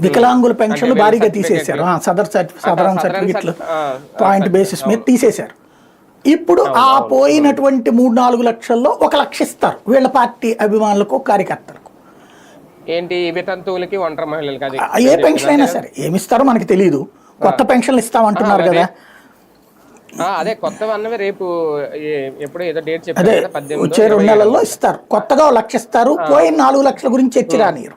వికలాంగుల పెన్షన్లు భారీగా తీసేశారు, సదరన్ సర్టిఫికెట్లు పాయింట్ బేసిస్ మీద తీసేశారు. ఇప్పుడు ఆ పోయినటువంటి 3-4 లక్షల్లో 1 లక్ష ఇస్తారు వీళ్ళ పార్టీ అభిమానులకు, కార్యకర్తలకు. ఏంటి వితంతువులకి, ఒంటరి మహిళలకి, ఏ పెన్షన్ అయినా సరే ఏమిస్తారో మనకి తెలియదు. కొత్త పెన్షన్లు ఇస్తామంటున్నారు కదా. అదే కొత్తవి అన్నవి రేపు ఎప్పుడు ఏదో డేట్ అదే చెప్పారు, వచ్చే 2 నెలల్లో ఇస్తారు. కొత్తగా 1 లక్ష ఇస్తారు, పోయిన 4 లక్షల గురించి చర్చ రానియరు.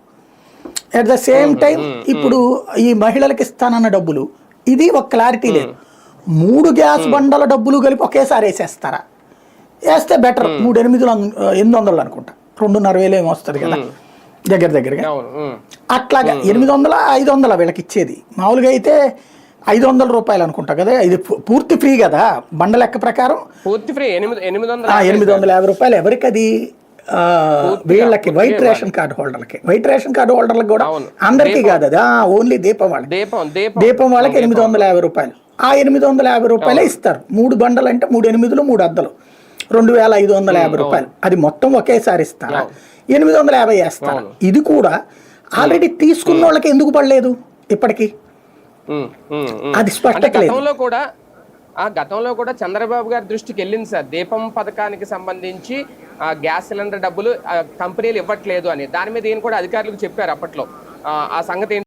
అట్ ద సేమ్ టైం ఇప్పుడు ఈ మహిళలకు ఇస్తానన్న డబ్బులు, ఇది ఒక క్లారిటీ లేదు. 3 గ్యాస్ బండల డబ్బులు కలిపి ఒకేసారి వేసేస్తారా? వేస్తే బెటర్. 3,800 అనుకుంటా, 2,500 ఏమో వస్తుంది కదా దగ్గరగా. అట్లాగా 800, 500 వీళ్ళకి ఇచ్చేది. మామూలుగా అయితే 500 రూపాయలు అనుకుంటా కదా, ఇది పూర్తి ఫ్రీ కదా బండ లెక్క ప్రకారం. పూర్తి ఫ్రీ 850 రూపాయలు. ఎవరికి అది? వీళ్ళకి వైట్ రేషన్ కార్డు హోల్డర్లకి. వైట్ రేషన్ కార్డు హోల్డర్లకు కూడా అందరికీ కాదు అది, ఓన్లీ దీపం వాళ్ళకి. దీపం వాళ్ళకి 850 రూపాయలు. ఆ 850 రూపాయలే ఇస్తారు. 3 బండలు అంటే 3 8లు 3 అద్దలు 2,550 రూపాయలు. అది మొత్తం ఒకేసారి ఇస్తారా? 850 వేస్తారు. ఇది కూడా ఆల్రెడీ తీసుకున్న వాళ్ళకి ఎందుకు పడలేదు ఇప్పటికీ? అది స్పష్టత లేదు. గతంలో కూడా చంద్రబాబు గారి దృష్టికి వెళ్ళింది సార్, దీపం పథకానికి సంబంధించి గ్యాస్ సిలిండర్ డబ్బులు కంపెనీలు ఇవ్వట్లేదు అని. దాని మీద ఈయన కూడా అధికారులకు చెప్పారు అప్పట్లో. ఆ సంగతి